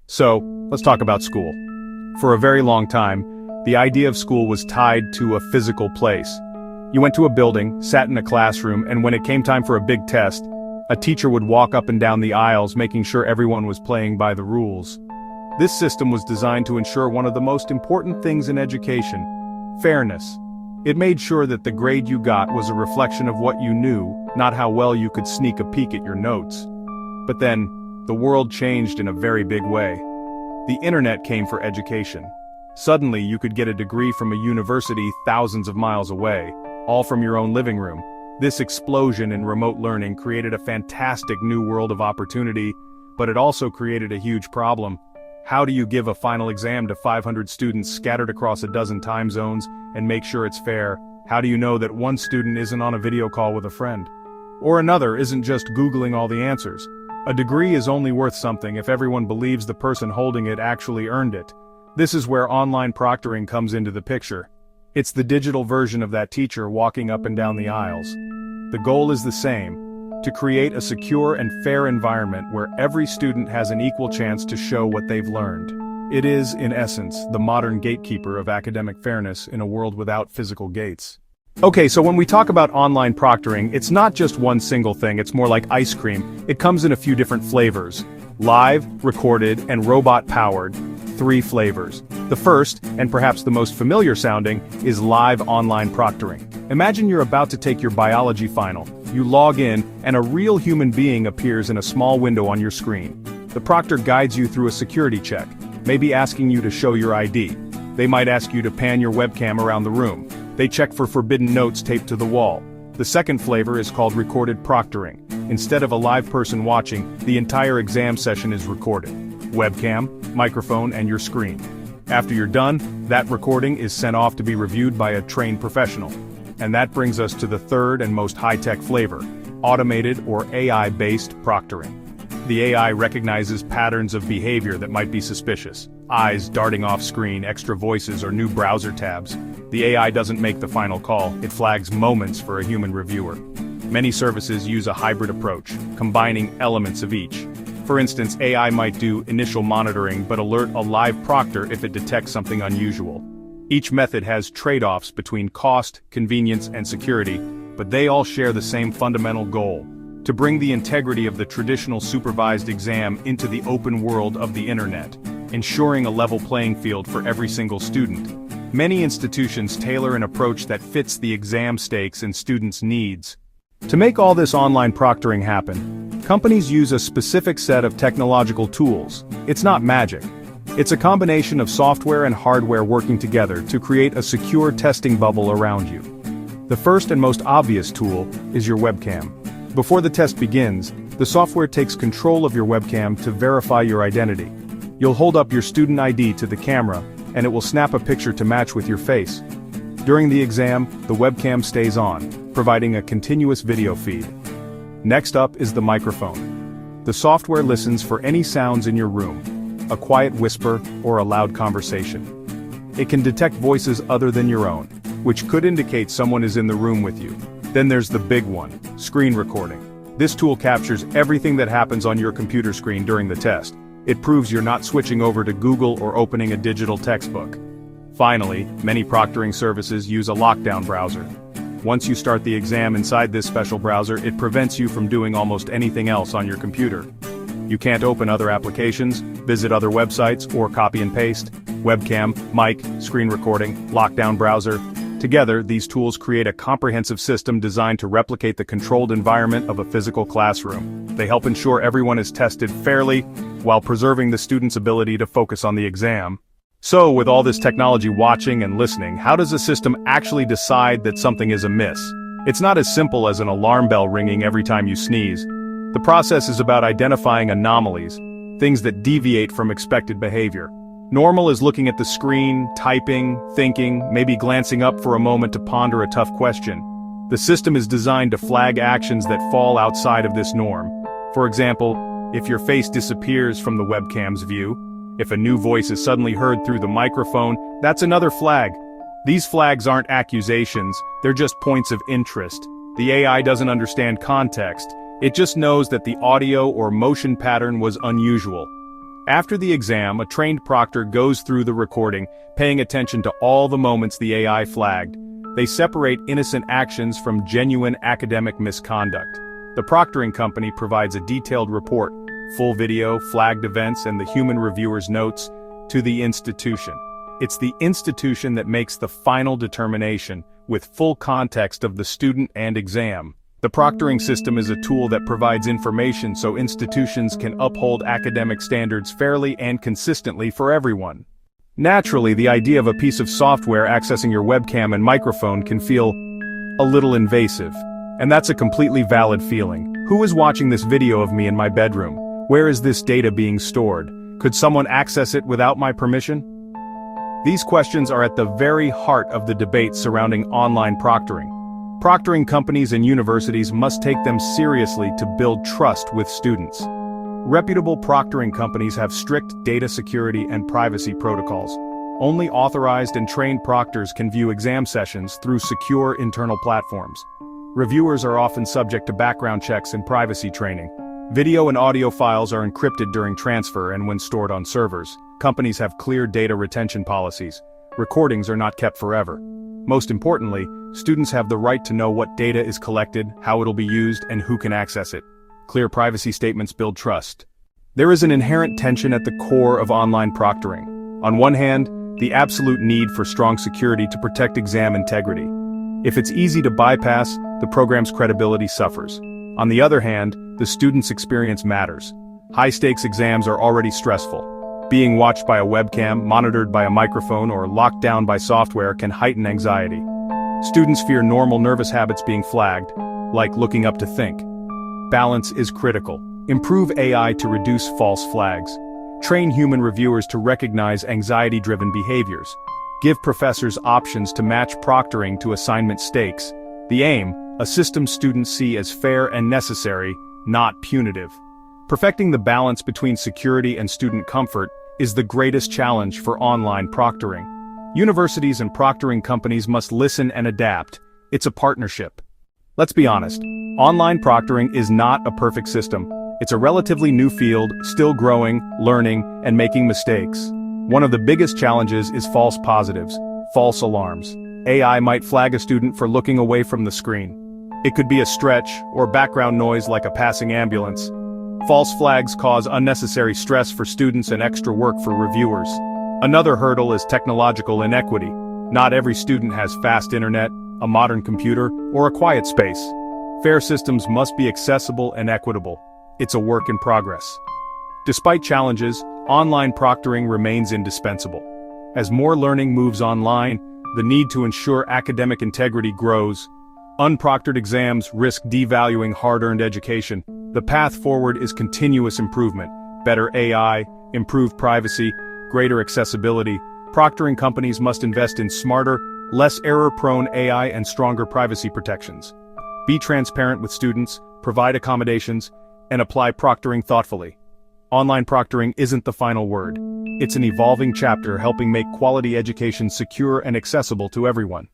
So, let's talk about school. For a very long time, the idea of school was tied to a physical place. You went to a building, sat in a classroom, and when it came time for a big test, a teacher would walk up and down the aisles making sure everyone was playing by the rules. This system was designed to ensure one of the most important things in education: fairness. It made sure that the grade you got was a reflection of what you knew, not how well you could sneak a peek at your notes. But then, the world changed in a very big way. The internet came for education. Suddenly you could get a degree from a university thousands of miles away, all from your own living room. This explosion in remote learning created a fantastic new world of opportunity, but it also created a huge problem. How do you give a final exam to 500 students scattered across a dozen time zones and make sure it's fair? How do you know that one student isn't on a video call with a friend? Or another isn't just Googling all the answers? A degree is only worth something if everyone believes the person holding it actually earned it. This is where online proctoring comes into the picture. It's the digital version of that teacher walking up and down the aisles. The goal is the same: to create a secure and fair environment where every student has an equal chance to show what they've learned. It is, in essence, the modern gatekeeper of academic fairness in a world without physical gates. Okay, so when we talk about online proctoring, it's not just one single thing, it's more like ice cream. It comes in a few different flavors: live, recorded, and robot-powered. 3 flavors. The first, and perhaps the most familiar sounding, is live online proctoring. Imagine you're about to take your biology final. You log in, and a real human being appears in a small window on your screen. The proctor guides you through a security check, maybe asking you to show your ID. They might ask you to pan your webcam around the room. They check for forbidden notes taped to the wall. The second flavor is called recorded proctoring. Instead of a live person watching, the entire exam session is recorded. Webcam, microphone, and your screen. After you're done, that recording is sent off to be reviewed by a trained professional. And that brings us to the third and most high-tech flavor: automated or AI-based proctoring. The AI recognizes patterns of behavior that might be suspicious. Eyes darting off screen, extra voices, or new browser tabs. The AI doesn't make the final call, it flags moments for a human reviewer. Many services use a hybrid approach, combining elements of each. For instance, AI might do initial monitoring but alert a live proctor if it detects something unusual. Each method has trade-offs between cost, convenience, and security, but they all share the same fundamental goal: to bring the integrity of the traditional supervised exam into the open world of the internet, ensuring a level playing field for every single student. Many institutions tailor an approach that fits the exam stakes and students' needs. To make all this online proctoring happen, companies use a specific set of technological tools. It's not magic. It's a combination of software and hardware working together to create a secure testing bubble around you. The first and most obvious tool is your webcam. Before the test begins, the software takes control of your webcam to verify your identity. You'll hold up your student ID to the camera, and it will snap a picture to match with your face. During the exam, the webcam stays on, providing a continuous video feed. Next up is the microphone. The software listens for any sounds in your room, a quiet whisper or a loud conversation. It can detect voices other than your own, which could indicate someone is in the room with you. Then there's the big one: screen recording. This tool captures everything that happens on your computer screen during the test. It proves you're not switching over to Google or opening a digital textbook. Finally, many proctoring services use a lockdown browser. Once you start the exam inside this special browser, it prevents you from doing almost anything else on your computer. You can't open other applications, visit other websites, or copy and paste. Webcam, mic, screen recording, lockdown browser. Together, these tools create a comprehensive system designed to replicate the controlled environment of a physical classroom. They help ensure everyone is tested fairly, while preserving the student's ability to focus on the exam. So, with all this technology watching and listening, how does a system actually decide that something is amiss? It's not as simple as an alarm bell ringing every time you sneeze. The process is about identifying anomalies, things that deviate from expected behavior. Normal is looking at the screen, typing, thinking, maybe glancing up for a moment to ponder a tough question. The system is designed to flag actions that fall outside of this norm. For example, if your face disappears from the webcam's view, if a new voice is suddenly heard through the microphone, that's another flag. These flags aren't accusations, they're just points of interest. The AI doesn't understand context, it just knows that the audio or motion pattern was unusual. After the exam, a trained proctor goes through the recording, paying attention to all the moments the AI flagged. They separate innocent actions from genuine academic misconduct. The proctoring company provides a detailed report, full video, flagged events, and the human reviewer's notes, to the institution. It's the institution that makes the final determination, with full context of the student and exam. The proctoring system is a tool that provides information so institutions can uphold academic standards fairly and consistently for everyone. Naturally, the idea of a piece of software accessing your webcam and microphone can feel a little invasive. And that's a completely valid feeling. Who is watching this video of me in my bedroom? Where is this data being stored? Could someone access it without my permission? These questions are at the very heart of the debate surrounding online proctoring. Proctoring companies and universities must take them seriously to build trust with students. Reputable proctoring companies have strict data security and privacy protocols. Only authorized and trained proctors can view exam sessions through secure internal platforms. Reviewers are often subject to background checks and privacy training. Video and audio files are encrypted during transfer and when stored on servers. Companies have clear data retention policies. Recordings are not kept forever. Most importantly, students have the right to know what data is collected, how it'll be used, and who can access it. Clear privacy statements build trust. There is an inherent tension at the core of online proctoring. On one hand, the absolute need for strong security to protect exam integrity. If it's easy to bypass, the program's credibility suffers. On the other hand, the student's experience matters. High-stakes exams are already stressful. Being watched by a webcam, monitored by a microphone, or locked down by software can heighten anxiety. Students fear normal nervous habits being flagged, like looking up to think. Balance is critical. Improve AI to reduce false flags. Train human reviewers to recognize anxiety-driven behaviors. Give professors options to match proctoring to assignment stakes. The aim, a system students see as fair and necessary, not punitive. Perfecting the balance between security and student comfort is the greatest challenge for online proctoring. Universities and proctoring companies must listen and adapt. It's a partnership. Let's be honest, online proctoring is not a perfect system. It's a relatively new field, still growing, learning, and making mistakes. One of the biggest challenges is false positives, false alarms. AI might flag a student for looking away from the screen. It could be a stretch or background noise like a passing ambulance. False flags cause unnecessary stress for students and extra work for reviewers. Another hurdle is technological inequity. Not every student has fast internet, a modern computer, or a quiet space. Fair systems must be accessible and equitable. It's a work in progress. Despite challenges, online proctoring remains indispensable. As more learning moves online, the need to ensure academic integrity grows. Unproctored exams risk devaluing hard-earned education. The path forward is continuous improvement, better AI, improved privacy, greater accessibility. Proctoring companies must invest in smarter, less error-prone AI and stronger privacy protections. Be transparent with students, provide accommodations, and apply proctoring thoughtfully. Online proctoring isn't the final word. It's an evolving chapter helping make quality education secure and accessible to everyone.